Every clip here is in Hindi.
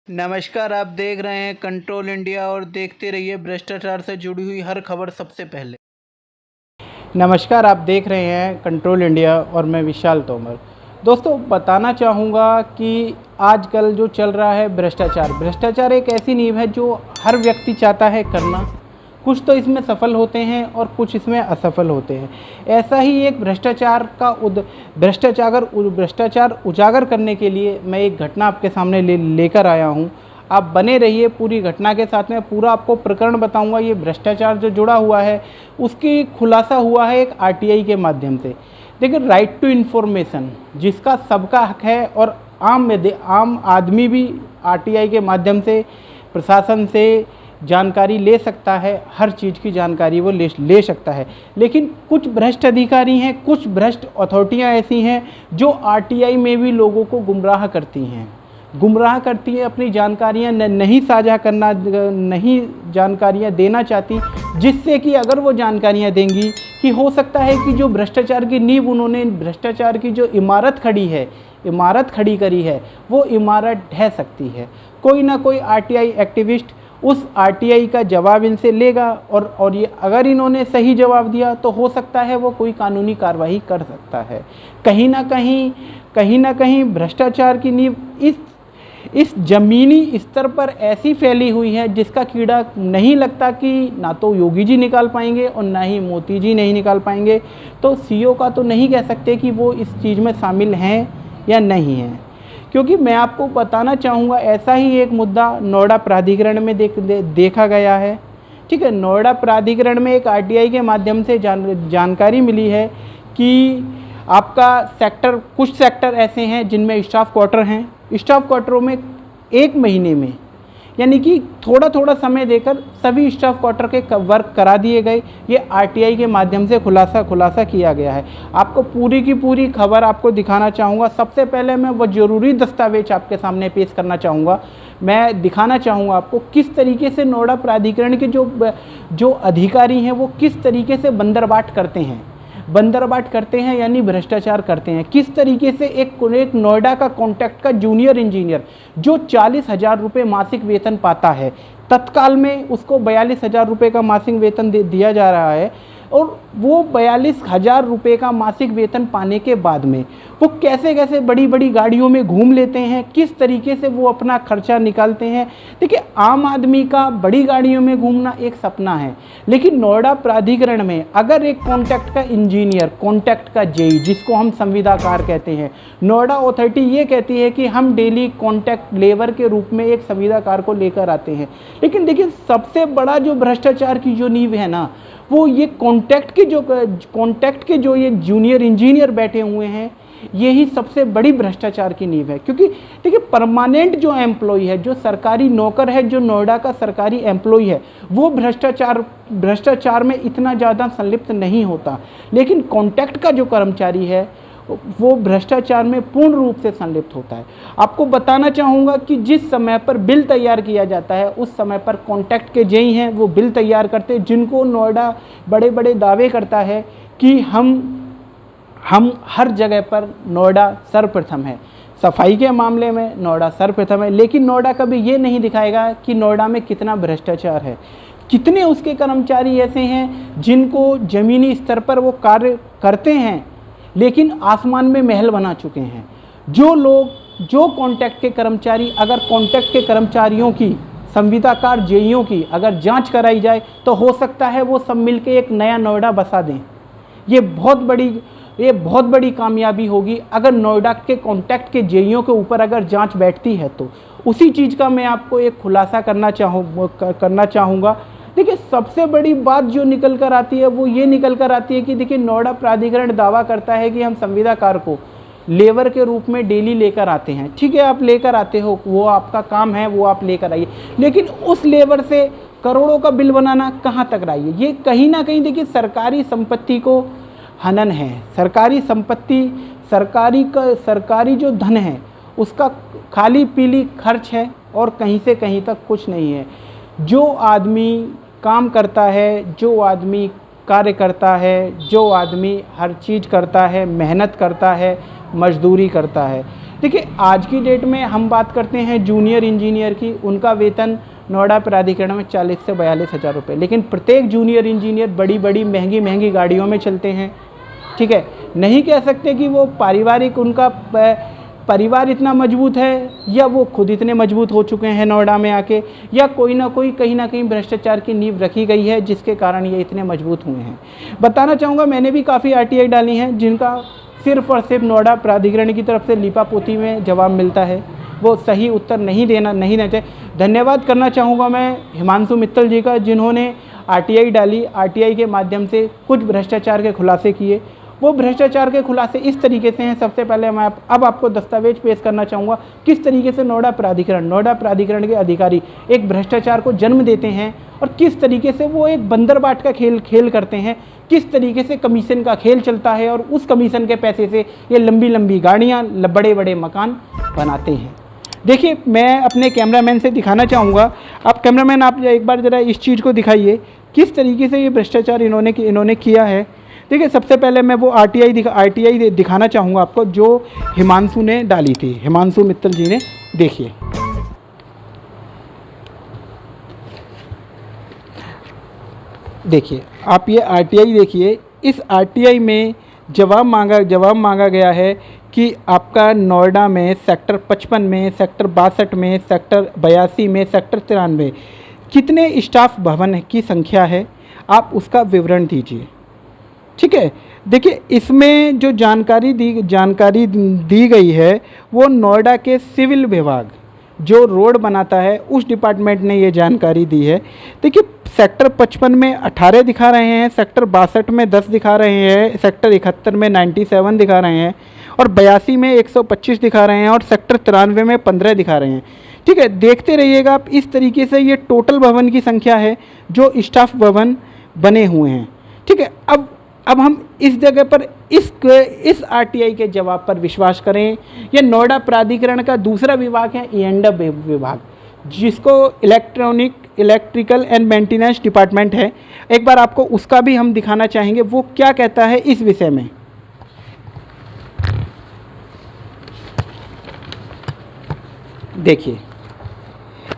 नमस्कार, आप देख रहे हैं कंट्रोल इंडिया और देखते रहिए भ्रष्टाचार से जुड़ी हुई हर खबर सबसे पहले। नमस्कार, आप देख रहे हैं कंट्रोल इंडिया और मैं विशाल तोमर। दोस्तों, बताना चाहूँगा कि आजकल जो चल रहा है भ्रष्टाचार एक ऐसी नींव है जो हर व्यक्ति चाहता है करना। कुछ तो इसमें सफल होते हैं और कुछ इसमें असफल होते हैं। ऐसा ही एक भ्रष्टाचार उजागर करने के लिए मैं एक घटना आपके सामने लेकर आया हूँ। आप बने रहिए पूरी घटना के साथ में, पूरा आपको प्रकरण बताऊंगा। ये भ्रष्टाचार जो जुड़ा हुआ है उसकी खुलासा हुआ है एक आरटीआई के माध्यम से। देखिए, राइट टू इन्फॉर्मेशन जिसका सबका हक है और आम आदमी भी आरटीआई के माध्यम से प्रशासन से जानकारी ले सकता है, हर चीज़ की जानकारी वो ले सकता है। लेकिन कुछ भ्रष्ट अधिकारी हैं, कुछ भ्रष्ट अथॉरिटियाँ ऐसी हैं जो आरटीआई में भी लोगों को गुमराह करती हैं अपनी जानकारियां नहीं साझा करना, नहीं जानकारियां देना चाहती, जिससे कि अगर वो जानकारियां देंगी कि हो सकता है कि जो भ्रष्टाचार की नींव उन्होंने भ्रष्टाचार की जो इमारत खड़ी करी है वो इमारत ढह सकती है। कोई ना कोई आरटीआई एक्टिविस्ट उस आरटीआई का जवाब इनसे लेगा और ये अगर इन्होंने सही जवाब दिया तो हो सकता है वो कोई कानूनी कार्रवाई कर सकता है। कहीं ना कहीं भ्रष्टाचार की नींव इस ज़मीनी स्तर पर ऐसी फैली हुई है जिसका कीड़ा नहीं लगता कि ना तो योगी जी निकाल पाएंगे और ना ही मोदी जी नहीं निकाल पाएंगे। तो सीओ का तो नहीं कह सकते कि वो इस चीज़ में शामिल हैं या नहीं हैं, क्योंकि मैं आपको बताना चाहूँगा ऐसा ही एक मुद्दा नोएडा प्राधिकरण में देखा गया है। ठीक है, नोएडा प्राधिकरण में एक आरटीआई के माध्यम से जानकारी मिली है कि आपका कुछ सेक्टर ऐसे हैं जिनमें स्टाफ क्वार्टर हैं। स्टाफ क्वार्टरों में एक महीने में, यानी कि थोड़ा समय देकर सभी स्टाफ क्वार्टर के वर्क करा दिए गए। ये आरटीआई के माध्यम से खुलासा किया गया है। आपको पूरी की पूरी खबर आपको दिखाना चाहूँगा। सबसे पहले मैं वो ज़रूरी दस्तावेज आपके सामने पेश करना चाहूँगा। मैं दिखाना चाहूँगा आपको किस तरीके से नोएडा प्राधिकरण के जो अधिकारी हैं वो किस तरीके से बंदरबाट करते हैं यानी भ्रष्टाचार करते हैं। किस तरीके से एक नोएडा का कॉन्ट्रैक्ट का जूनियर इंजीनियर जो 40,000 रुपये मासिक वेतन पाता है, तत्काल में उसको 42,000 रुपये का मासिक वेतन दिया जा रहा है, और वो 42,000 रुपये का मासिक वेतन पाने के बाद में वो कैसे बड़ी गाड़ियों में घूम लेते हैं, किस तरीके से वो अपना खर्चा निकालते हैं। देखिए, आम आदमी का बड़ी गाड़ियों में घूमना एक सपना है, लेकिन नोएडा प्राधिकरण में अगर एक कॉन्ट्रैक्ट का इंजीनियर, कॉन्ट्रैक्ट का जेई जिसको हम संविदाकार कहते हैं, नोएडा अथॉरिटी ये कहती है कि हम डेली कॉन्ट्रैक्ट लेबर के रूप में एक संविदाकार को लेकर आते हैं। लेकिन देखिए, सबसे बड़ा जो भ्रष्टाचार की जो नींव है ना, वो ये कॉन्ट्रैक्ट के जो ये जूनियर इंजीनियर बैठे हुए हैं, यही सबसे बड़ी भ्रष्टाचार की नींव है। क्योंकि देखिए, परमानेंट जो एम्प्लॉय है, जो सरकारी नौकर है, जो नोएडा का सरकारी एम्प्लॉय है, वो भ्रष्टाचार में इतना ज़्यादा संलिप्त नहीं होता। लेकिन कॉन्ट्रैक्ट का जो कर्मचारी है वो भ्रष्टाचार में पूर्ण रूप से संलिप्त होता है। आपको बताना चाहूँगा कि जिस समय पर बिल तैयार किया जाता है उस समय पर कॉन्ट्रैक्ट के जेई हैं वो बिल तैयार करते हैं, जिनको नोएडा बड़े दावे करता है कि हम हर जगह पर नोएडा सर्वप्रथम है। सफाई के मामले में नोएडा सर्वप्रथम है, लेकिन नोएडा कभी ये नहीं दिखाएगा कि नोएडा में कितना भ्रष्टाचार है, कितने उसके कर्मचारी ऐसे हैं जिनको ज़मीनी स्तर पर वो कार्य करते हैं लेकिन आसमान में महल बना चुके हैं। जो कॉन्ट्रैक्ट के कर्मचारी, अगर कॉन्ट्रैक्ट के कर्मचारियों की, संविदाकार जेईओं की अगर जांच कराई जाए तो हो सकता है वो सब मिलके एक नया नोएडा बसा दें। ये बहुत बड़ी कामयाबी होगी अगर नोएडा के कॉन्ट्रैक्ट के जेईओं के ऊपर अगर जांच बैठती है तो। उसी चीज़ का मैं आपको एक खुलासा करना चाहूँगा। देखिए, सबसे बड़ी बात जो निकल कर आती है वो ये निकल कर आती है कि देखिए, नोएडा प्राधिकरण दावा करता है कि हम संविदाकार को लेबर के रूप में डेली लेकर आते हैं। ठीक है, आप लेकर आते हो, वो आपका काम है, वो आप लेकर आइए, लेकिन उस लेबर से करोड़ों का बिल बनाना कहाँ तक रही है? ये कहीं ना कहीं देखिए सरकारी संपत्ति को हनन है। सरकारी संपत्ति, सरकारी जो धन है उसका खाली पीली खर्च है और कहीं से कहीं तक कुछ नहीं है। जो आदमी काम करता है, जो आदमी कार्य करता है, जो आदमी हर चीज़ करता है, मेहनत करता है, मजदूरी करता है, देखिए आज की डेट में हम बात करते हैं जूनियर इंजीनियर की, उनका वेतन नोएडा प्राधिकरण में 40 से 42 हज़ार रुपये, लेकिन प्रत्येक जूनियर इंजीनियर बड़ी बड़ी महंगी महंगी गाड़ियों में चलते हैं। ठीक है, नहीं कह सकते कि वो पारिवारिक उनका परिवार इतना मजबूत है या वो खुद इतने मजबूत हो चुके हैं नोएडा में आके, या कोई ना कोई कहीं ना कहीं भ्रष्टाचार की नींव रखी गई है जिसके कारण ये इतने मजबूत हुए हैं। बताना चाहूँगा मैंने भी काफ़ी RTI डाली हैं जिनका सिर्फ और सिर्फ नोएडा प्राधिकरण की तरफ से लिपापोती में जवाब मिलता है, वो सही उत्तर नहीं देना चाहिए। धन्यवाद करना चाहूँगा मैं हिमांशु मित्तल जी का, जिन्होंने RTI डाली, RTI के माध्यम से कुछ भ्रष्टाचार के खुलासे किए। वो भ्रष्टाचार के खुलासे इस तरीके से हैं, सबसे पहले मैं अब आपको दस्तावेज पेश करना चाहूँगा किस तरीके से नोएडा प्राधिकरण के अधिकारी एक भ्रष्टाचार को जन्म देते हैं और किस तरीके से वो एक बंदरबाट का खेल करते हैं, किस तरीके से कमीशन का खेल चलता है और उस कमीशन के पैसे से ये लंबी लंबी गाड़ियाँ, बड़े बड़े मकान बनाते हैं। देखिए मैं अपने कैमरामैन से दिखाना चाहूँगा, आप कैमरामैन आप एक बार ज़रा इस चीज़ को दिखाइए किस तरीके से ये भ्रष्टाचार इन्होंने किया है। देखिए सबसे पहले मैं वो RTI दिखाना चाहूँगा आपको जो हिमांशु ने डाली थी, हिमांशु मित्तल जी ने। देखिए देखिए आप ये RTI देखिए, इस RTI में जवाब मांगा गया है कि आपका नोएडा में सेक्टर 55 में, सेक्टर 62 में, सेक्टर 82 में, सेक्टर 93 कितने स्टाफ भवन की संख्या है, आप उसका विवरण दीजिए। ठीक है, देखिए इसमें जो जानकारी दी गई है वो नोएडा के सिविल विभाग जो रोड बनाता है उस डिपार्टमेंट ने ये जानकारी दी है। देखिए सेक्टर 55 में 18 दिखा रहे हैं, सेक्टर 62 में 10 दिखा रहे हैं, सेक्टर 71 में 97 दिखा रहे हैं और 82 में 125 दिखा रहे हैं और सेक्टर 93 में 15 दिखा रहे हैं। ठीक है, देखते रहिएगा आप, इस तरीके से ये टोटल भवन की संख्या है जो स्टाफ भवन बने हुए हैं। ठीक है, अब हम इस जगह पर इस RTI के जवाब पर विश्वास करें। यह नोएडा प्राधिकरण का दूसरा विभाग है E&M विभाग, जिसको इलेक्ट्रिकल एंड मेंटेनेंस डिपार्टमेंट है। एक बार आपको उसका भी हम दिखाना चाहेंगे वो क्या कहता है इस विषय में। देखिए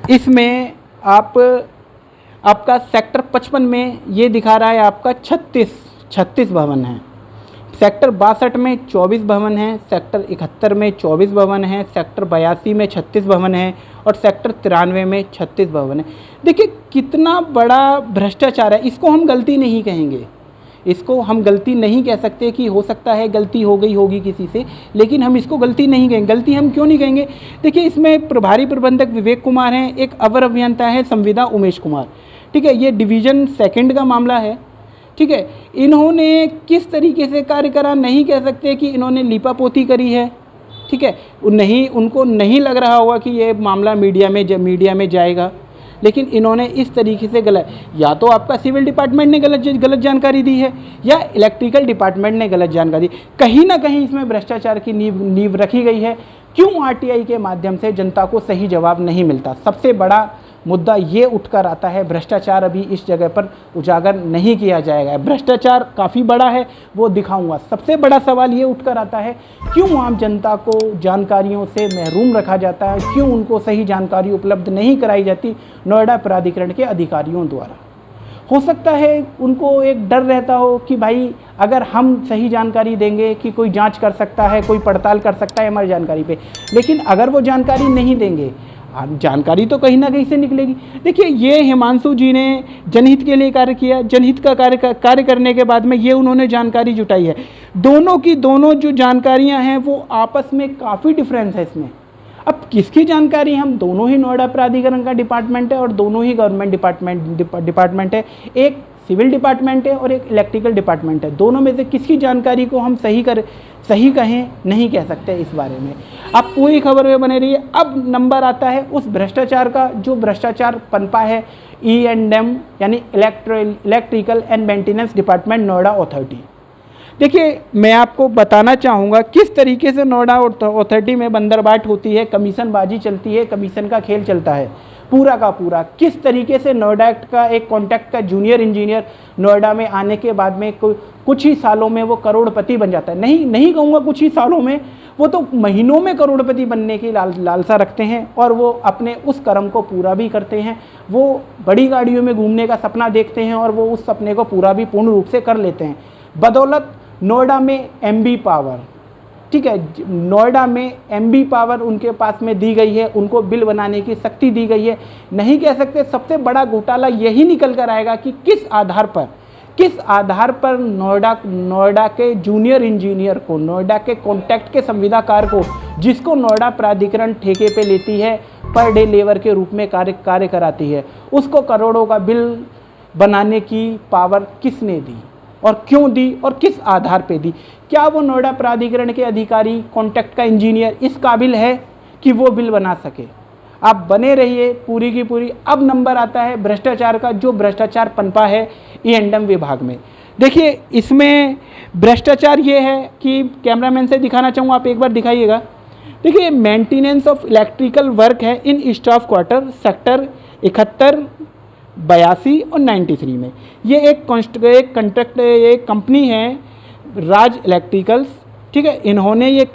इसमें आपका सेक्टर 55 में ये दिखा रहा है आपका 36 भवन हैं, सेक्टर 62 में 24 भवन हैं, सेक्टर 71 में 24 भवन हैं, सेक्टर 82 में 36 भवन हैं और सेक्टर 93 में 36 भवन हैं। देखिए कितना बड़ा भ्रष्टाचार है। इसको हम गलती नहीं कहेंगे, इसको हम गलती नहीं कह सकते कि हो सकता है गलती हो गई होगी किसी से, लेकिन हम इसको गलती नहीं कहेंगे। गलती हम क्यों नहीं कहेंगे? देखिए इसमें प्रभारी प्रबंधक विवेक कुमार हैं, एक अवर अभियंता है संविदा उमेश कुमार। ठीक है, ये डिवीज़न 2 का मामला है। ठीक है, इन्होंने किस तरीके से कार्य करा नहीं कह सकते कि इन्होंने लीपापोती करी है। ठीक है, उनको नहीं लग रहा होगा कि ये मामला मीडिया में जाएगा, लेकिन इन्होंने इस तरीके से या तो आपका सिविल डिपार्टमेंट ने गलत जानकारी दी है या इलेक्ट्रिकल डिपार्टमेंट ने गलत जानकारी, कहीं ना कहीं इसमें भ्रष्टाचार की नींव रखी गई है। क्यों RTI के माध्यम से जनता को सही जवाब नहीं मिलता? सबसे बड़ा मुद्दा ये उठकर आता है, भ्रष्टाचार अभी इस जगह पर उजागर नहीं किया जाएगा। भ्रष्टाचार काफ़ी बड़ा है, वो दिखाऊंगा। सबसे बड़ा सवाल ये उठकर आता है, क्यों आम जनता को जानकारियों से महरूम रखा जाता है, क्यों उनको सही जानकारी उपलब्ध नहीं कराई जाती नोएडा प्राधिकरण के अधिकारियों द्वारा? हो सकता है उनको एक डर रहता हो कि भाई अगर हम सही जानकारी देंगे कि कोई जांच कर सकता है, कोई पड़ताल कर सकता है हमारी जानकारी पे, लेकिन अगर वो जानकारी नहीं देंगे, जानकारी तो कहीं ना कहीं से निकलेगी। देखिए ये हिमांशु जी ने जनहित के लिए कार्य किया, जनहित का कार्य करने के बाद में ये उन्होंने जानकारी जुटाई है। दोनों जो जानकारियां हैं वो आपस में काफ़ी डिफरेंस है इसमें। अब किसकी जानकारी? हम दोनों ही नोएडा प्राधिकरण का डिपार्टमेंट है और दोनों ही गवर्नमेंट डिपार्टमेंट है, एक सिविल डिपार्टमेंट है और एक इलेक्ट्रिकल डिपार्टमेंट है। दोनों में से किसकी जानकारी को हम सही कहें नहीं कह सकते इस बारे में। आप पूरी खबर में बने रहिए। अब नंबर आता है उस भ्रष्टाचार का जो भ्रष्टाचार पनपा है E&M यानी electrical and maintenance department Noida authority. देखिए मैं आपको बताना चाहूँगा किस तरीके से नोएडा अथॉरिटी में बंदरबाट होती है, कमीशनबाजी चलती है, कमीशन का खेल चलता है पूरा का पूरा। किस तरीके से नोएडा का एक कॉन्ट्रैक्ट का जूनियर इंजीनियर नोएडा में आने के बाद में कुछ ही सालों में वो करोड़पति बन जाता है। नहीं कहूँगा कुछ ही सालों में, वो तो महीनों में करोड़पति बनने की लालसा रखते हैं और वो अपने उस कर्म को पूरा भी करते हैं। वो बड़ी गाड़ियों में घूमने का सपना देखते हैं और वो उस सपने को पूरा भी पूर्ण रूप से कर लेते हैं, बदौलत नोएडा में MB पावर। ठीक है, नोएडा में MB पावर उनके पास में दी गई है, उनको बिल बनाने की शक्ति दी गई है। नहीं कह सकते, सबसे बड़ा घोटाला यही निकल कर आएगा कि किस आधार पर नोएडा के जूनियर इंजीनियर को, नोएडा के कॉन्ट्रैक्ट के संविदाकार को, जिसको नोएडा प्राधिकरण ठेके पे लेती है, पर डे लेबर के रूप में कार्य कराती है, उसको करोड़ों का बिल बनाने की पावर किसने दी और क्यों दी और किस आधार पे दी? क्या वो नोएडा प्राधिकरण के अधिकारी, कॉन्ट्रैक्ट का इंजीनियर इस काबिल है कि वो बिल बना सके? आप बने रहिए पूरी की पूरी। अब नंबर आता है भ्रष्टाचार का, जो भ्रष्टाचार पनपा है E&M विभाग में। देखिए, इसमें भ्रष्टाचार ये है कि कैमरामैन से दिखाना चाहूँगा, आप एक बार दिखाइएगा। देखिए, मेंटेनेंस ऑफ इलेक्ट्रिकल वर्क है इन स्टाफ क्वार्टर सेक्टर 71, 82 और 93 में। ये एक कंपनी है राज इलेक्ट्रिकल्स। ठीक है, इन्होंने ये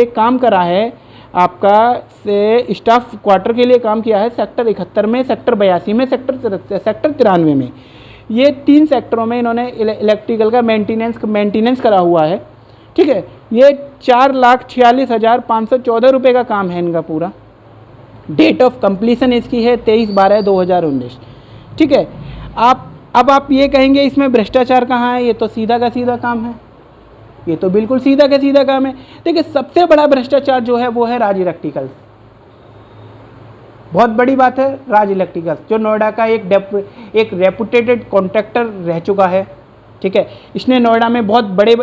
काम करा है आपका से स्टाफ क्वार्टर के लिए काम किया है सेक्टर 71 में, सेक्टर 82 में, सेक्टर 93 में। ये 3 सेक्टरों में इन्होंने इलेक्ट्रिकल का मेंटेनेंस करा हुआ है। ठीक है, ये 4,46,514 रुपये का काम है इनका पूरा। डेट ऑफ कंप्लीशन इसकी है 23/12/2019। ठीक है, अब आप ये कहेंगे इसमें भ्रष्टाचार कहाँ है? ये तो सीधा का सीधा काम है, ये तो बिल्कुल सीधा का सीधा काम है। देखिए, सबसे बड़ा भ्रष्टाचार जो है वो है राज इलेक्ट्रिकल्स। बहुत बड़ी बात है, राज इलेक्ट्रिकल्स जो नोएडा का एक रेपुटेटेड कॉन्ट्रैक्टर रह चुका है। ठीक है, इसने नोएडा में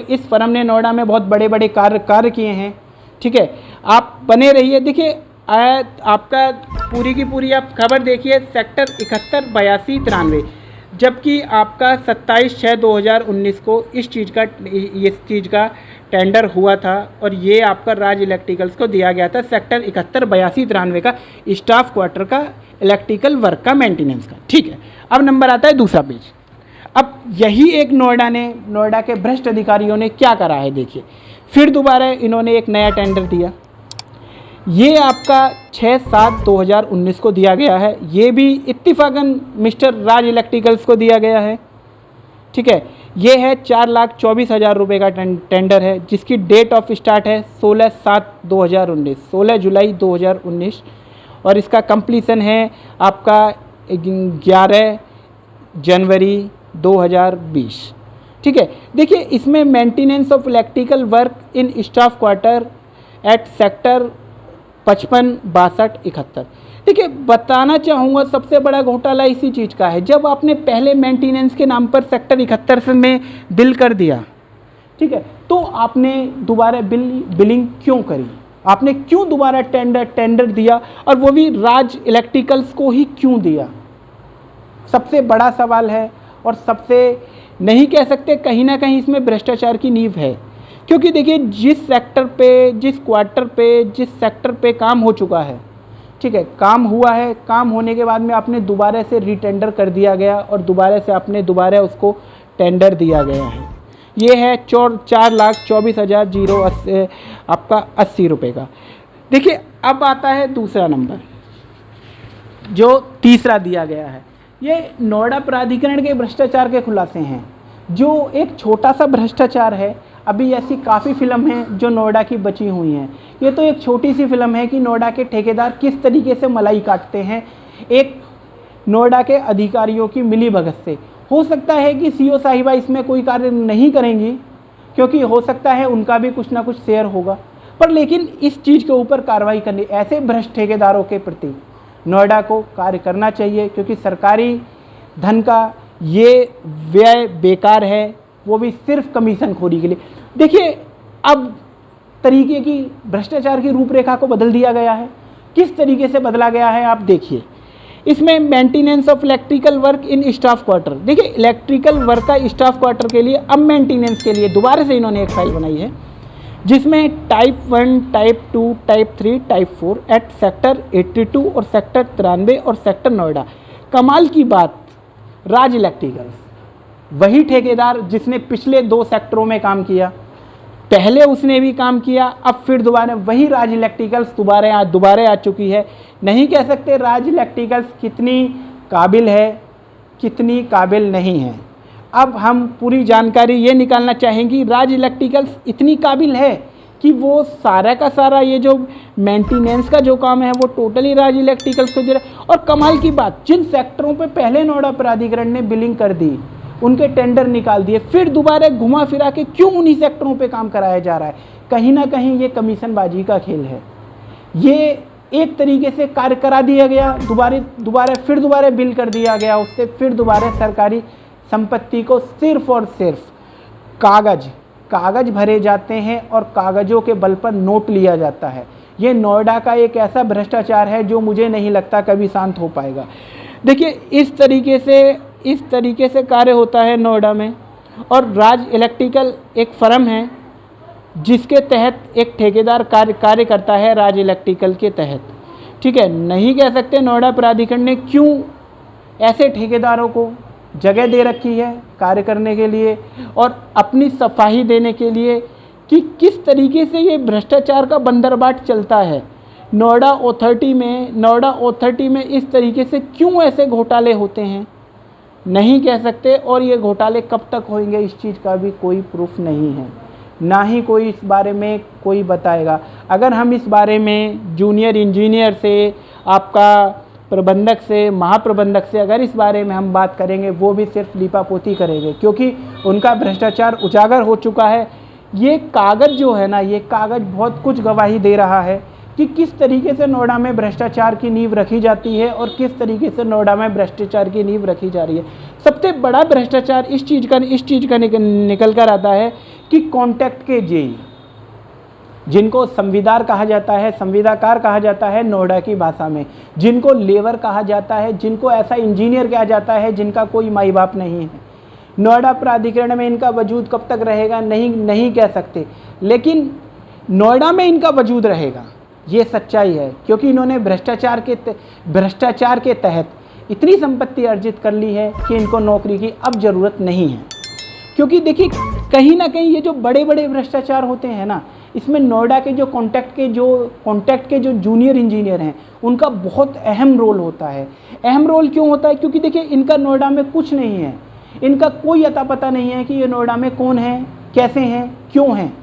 इस फर्म ने नोएडा में बहुत बड़े बड़े कार्य किए हैं। ठीक है, आप बने रहिए। देखिए, आपका पूरी की पूरी आप खबर देखिए, सेक्टर 71, 82, 93, जबकि आपका 27/6/2019 को इस चीज़ का टेंडर हुआ था और ये आपका राज इलेक्ट्रिकल्स को दिया गया था सेक्टर 71, 82, 93 का स्टाफ क्वार्टर का इलेक्ट्रिकल वर्क का मेंटेनेंस का। ठीक है, अब नंबर आता है दूसरा पेज। अब यही एक नोएडा के भ्रष्ट अधिकारियों ने क्या करा है, देखिए, फिर दोबारा इन्होंने एक नया टेंडर दिया। ये आपका 6/7/2019 को दिया गया है, ये भी इत्तिफाकन मिस्टर राज इलेक्ट्रिकल्स को दिया गया है। ठीक है, ये है 4,24,000 रुपये का टेंडर है, जिसकी डेट ऑफ स्टार्ट है 16/7/2019, 16 जुलाई 2019, और इसका कंप्लीसन है आपका 11 जनवरी 2020। ठीक है, देखिए, इसमें maintenance of electrical work in staff quarter at sector 55, 62, 71। देखिए, बताना चाहूँगा सबसे बड़ा घोटाला इसी चीज़ का है। जब आपने पहले मेंटेनेंस के नाम पर सेक्टर 71 में बिल कर दिया, ठीक है, तो आपने दोबारा बिलिंग क्यों करी? आपने क्यों दोबारा टेंडर दिया, और वो भी राज इलेक्ट्रिकल्स को ही क्यों दिया? सबसे बड़ा सवाल है, और सबसे नहीं कह सकते, कहीं ना कहीं इसमें भ्रष्टाचार की नींव है। क्योंकि देखिए, जिस सेक्टर पे काम हो चुका है, ठीक है, काम हुआ है, काम होने के बाद में आपने दोबारा से रीटेंडर कर दिया गया और दोबारा उसको टेंडर दिया गया है। ये है 4,24,080 आपका 80 रुपये का। देखिए, अब आता है दूसरा नंबर जो तीसरा दिया गया है। ये नोएडा प्राधिकरण के भ्रष्टाचार के खुलासे हैं, जो एक छोटा सा भ्रष्टाचार है। अभी ऐसी काफ़ी फिल्म हैं जो नोएडा की बची हुई हैं। ये तो एक छोटी सी फिल्म है कि नोएडा के ठेकेदार किस तरीके से मलाई काटते हैं एक नोएडा के अधिकारियों की मिलीभगत से। हो सकता है कि सीओ साहिबा इसमें कोई कार्य नहीं करेंगी, क्योंकि हो सकता है उनका भी कुछ ना कुछ शेयर होगा, पर लेकिन इस चीज़ के ऊपर कार्रवाई करनी, ऐसे भ्रष्ट ठेकेदारों के प्रति नोएडा को कार्य करना चाहिए, क्योंकि सरकारी धन का ये व्यय बेकार है, वो भी सिर्फ कमीशन खोरी के लिए। देखिए, अब तरीके की भ्रष्टाचार की रूपरेखा को बदल दिया गया है। किस तरीके से बदला गया है आप देखिए। इसमें maintenance of electrical work in staff quarter, देखिए, इलेक्ट्रिकल वर्क का स्टाफ क्वार्टर के लिए अब मेंटेनेंस के लिए दोबारा से इन्होंने एक फाइल बनाई है, जिसमें type 1, type 2, type 3, type 4 at sector 82 और सेक्टर 93 और सेक्टर नोएडा। कमाल की बात, राज इलेक्ट्रिकल्स, वही ठेकेदार जिसने पिछले 2 सेक्टरों में काम किया, पहले उसने भी काम किया, अब फिर दोबारा वही राज इलेक्ट्रिकल्स दोबारा आ चुकी है। नहीं कह सकते राज इलेक्ट्रिकल्स कितनी काबिल है, कितनी काबिल नहीं है। अब हम पूरी जानकारी ये निकालना चाहेंगे, राज इलेक्ट्रिकल्स इतनी काबिल है कि वो सारा का सारा ये जो मेंटेनेंस का जो काम है वो टोटली राज इलेक्ट्रिकल्स को दे रहा है। और कमाल की बात, जिन सेक्टरों पे पहले नोएडा प्राधिकरण ने बिलिंग कर दी, उनके टेंडर निकाल दिए, फिर दोबारा घुमा फिरा के क्यों उन्हीं सेक्टरों पे काम कराया जा रहा है? कहीं ना कहीं ये कमीशनबाजी का खेल है। ये एक तरीके से कार्य करा दिया गया, दोबारा बिल कर दिया गया उससे, फिर दोबारा सरकारी संपत्ति को सिर्फ और सिर्फ कागज भरे जाते हैं और कागज़ों के बल पर नोट लिया जाता है। ये नोएडा का एक ऐसा भ्रष्टाचार है जो मुझे नहीं लगता कभी शांत हो पाएगा। देखिए इस तरीके से कार्य होता है नोएडा में। और राज इलेक्ट्रिकल एक फर्म है जिसके तहत एक ठेकेदार कार्य करता है राज इलेक्ट्रिकल के तहत, ठीक है। नहीं कह सकते नोएडा प्राधिकरण ने क्यों ऐसे ठेकेदारों को जगह दे रखी है कार्य करने के लिए और अपनी सफाई देने के लिए, कि किस तरीके से ये भ्रष्टाचार का बंदरबाट चलता है नोएडा अथॉरिटी में इस तरीके से क्यों ऐसे घोटाले होते हैं, नहीं कह सकते। और ये घोटाले कब तक होंगे इस चीज़ का भी कोई प्रूफ नहीं है, ना ही कोई इस बारे में कोई बताएगा। अगर हम इस बारे में जूनियर इंजीनियर से, आपका प्रबंधक से, महाप्रबंधक से अगर इस बारे में हम बात करेंगे, वो भी सिर्फ लीपापोती करेंगे, क्योंकि उनका भ्रष्टाचार उजागर हो चुका है। ये कागज़ जो है ना, ये कागज़ बहुत कुछ गवाही दे रहा है कि किस तरीके से नोएडा में भ्रष्टाचार की नींव रखी जाती है और किस तरीके से नोएडा में भ्रष्टाचार की नींव रखी जा रही है। सबसे बड़ा भ्रष्टाचार इस चीज़ का निकल कर आता है कि कॉन्ट्रैक्ट के जेई, जिनको संविदाकार कहा जाता है नोएडा की भाषा में, जिनको लेबर कहा जाता है, जिनको ऐसा इंजीनियर कहा जाता है जिनका कोई माई बाप नहीं है। नोएडा प्राधिकरण में इनका वजूद कब तक रहेगा नहीं कह सकते, लेकिन नोएडा में इनका वजूद रहेगा, ये सच्चाई है। क्योंकि इन्होंने भ्रष्टाचार के तहत इतनी संपत्ति अर्जित कर ली है कि इनको नौकरी की अब ज़रूरत नहीं है। क्योंकि देखिए कहीं ना कहीं ये जो बड़े बड़े भ्रष्टाचार होते हैं ना, इसमें नोएडा के जो कॉन्ट्रैक्ट के जो जूनियर इंजीनियर हैं उनका बहुत अहम रोल होता है। अहम रोल क्यों होता है? क्योंकि देखिए इनका नोएडा में कुछ नहीं है, इनका कोई अता पता नहीं है कि ये नोएडा में कौन है, कैसे हैं, क्यों हैं,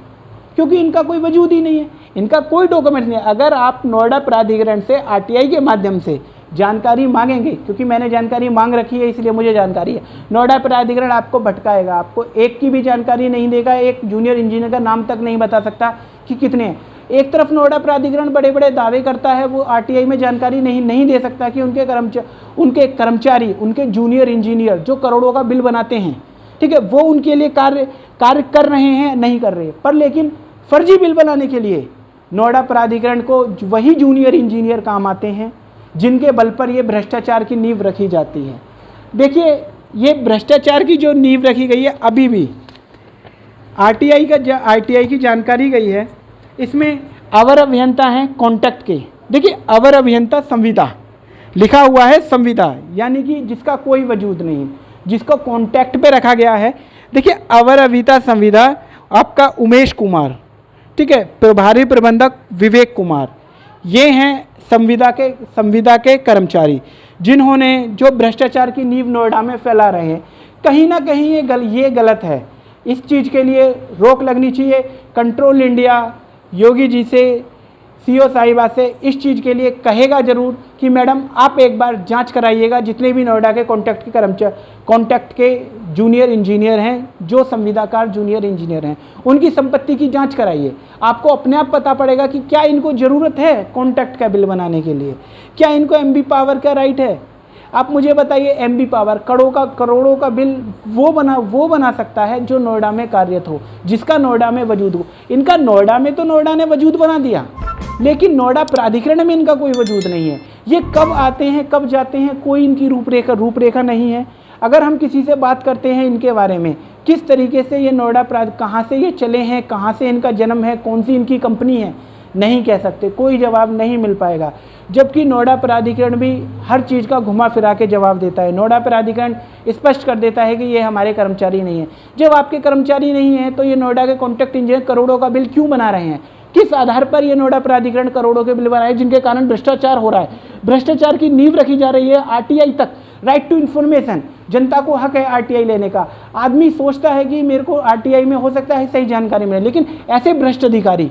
क्योंकि इनका कोई वजूद ही नहीं है, इनका कोई डॉक्यूमेंट नहीं है। अगर आप नोएडा प्राधिकरण से आरटीआई के माध्यम से जानकारी मांगेंगे, क्योंकि मैंने जानकारी मांग रखी है इसलिए मुझे जानकारी है, नोएडा प्राधिकरण आपको भटकाएगा, आपको एक की भी जानकारी नहीं देगा, एक जूनियर इंजीनियर का नाम तक नहीं बता सकता कि कितने हैं। एक तरफ नोएडा प्राधिकरण बड़े बड़े दावे करता है, वो आरटीआई में जानकारी नहीं दे सकता कि उनके कर्मचारी, उनके जूनियर इंजीनियर जो करोड़ों का बिल बनाते हैं, ठीक है, वो उनके लिए कार्य कर रहे हैं, नहीं कर रहे। पर लेकिन फर्जी बिल बनाने के लिए नोएडा प्राधिकरण को वही जूनियर इंजीनियर काम आते हैं जिनके बल पर ये भ्रष्टाचार की नींव रखी जाती है। देखिए ये भ्रष्टाचार की जो नींव रखी गई है, अभी भी आरटीआई की जानकारी गई है, इसमें अवर अभियंता हैं कॉन्ट्रैक्ट के। देखिए अवर अभियंता संविदा लिखा हुआ है, संविदा यानी कि जिसका कोई वजूद नहीं, जिसको कॉन्ट्रैक्ट पे रखा गया है। देखिए अवर अभियंता संविदा आपका उमेश कुमार, ठीक है, प्रभारी प्रबंधक विवेक कुमार, ये हैं संविदा के कर्मचारी जिन्होंने जो भ्रष्टाचार की नींव नोएडा में फैला रहे हैं। कहीं ना कहीं ये गलत है, इस चीज़ के लिए रोक लगनी चाहिए। कंट्रोल इंडिया योगी जी से, सीओ साहिबा से इस चीज़ के लिए कहेगा ज़रूर कि मैडम आप एक बार जांच कराइएगा, जितने भी नोएडा के कॉन्ट्रैक्ट के जूनियर इंजीनियर हैं, जो संविदाकार जूनियर इंजीनियर हैं, उनकी संपत्ति की जांच कराइए। आपको अपने आप पता पड़ेगा कि क्या इनको ज़रूरत है कॉन्ट्रैक्ट का बिल बनाने के लिए, क्या इनको एमबी पावर का राइट है। आप मुझे बताइए, एमबी पावर करोड़ों का बिल वो बना सकता है जो नोएडा में कार्यरत हो, जिसका नोएडा में वजूद हो। इनका नोएडा में तो नोएडा ने वजूद बना दिया, लेकिन नोएडा प्राधिकरण में इनका कोई वजूद नहीं है। ये कब आते हैं कब जाते हैं, कोई इनकी रूपरेखा नहीं है। अगर हम किसी से बात करते हैं इनके बारे में, किस तरीके से ये नोएडा कहाँ से ये चले हैं, कहाँ से इनका जन्म है, कौन सी इनकी कंपनी है, नहीं कह सकते, कोई जवाब नहीं मिल पाएगा। जबकि नोएडा प्राधिकरण भी हर चीज़ का घुमा फिरा के जवाब देता है। नोएडा प्राधिकरण स्पष्ट कर देता है कि ये हमारे कर्मचारी नहीं है। जब आपके कर्मचारी नहीं हैं तो ये नोएडा के कॉन्ट्रैक्ट इंजीनियर करोड़ों का बिल क्यों बना रहे हैं? किस आधार पर ये नोएडा प्राधिकरण करोड़ों के बिल बनाए जिनके कारण भ्रष्टाचार हो रहा है? भ्रष्टाचार की नींव रखी जा रही है आरटीआई तक, राइट टू इन्फॉर्मेशन। जनता को हक है आरटीआई लेने का। आदमी सोचता है कि मेरे को आरटीआई में हो सकता है सही जानकारी मिले, लेकिन ऐसे भ्रष्ट अधिकारी,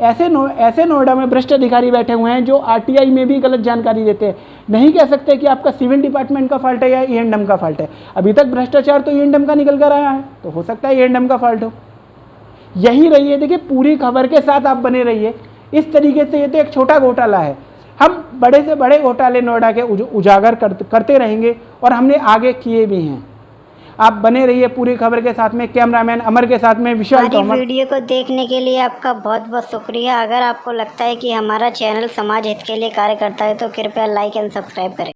ऐसे नोएडा में भ्रष्ट अधिकारी बैठे हुए हैं जो आरटीआई में भी गलत जानकारी देते हैं। नहीं कह सकते कि आपका सिविल डिपार्टमेंट का फॉल्ट है या ईएनडम का फॉल्ट है। अभी तक भ्रष्टाचार तो ईएनडम का निकल कर आया है, तो हो सकता है ईएनडम का फॉल्ट हो। यही रहिए, देखिए पूरी खबर के साथ आप बने रहिए। इस तरीके से ये तो एक छोटा घोटाला है, हम बड़े से बड़े घोटाले नोएडा के उजागर करते रहेंगे और हमने आगे किए भी हैं। आप बने रहिए पूरी खबर के साथ में। कैमरामैन अमर के साथ में विशाल तोमर। वीडियो को देखने के लिए आपका बहुत बहुत शुक्रिया। अगर आपको लगता है कि हमारा चैनल समाज हित के लिए कार्य करता है तो कृपया लाइक एंड सब्सक्राइब करें।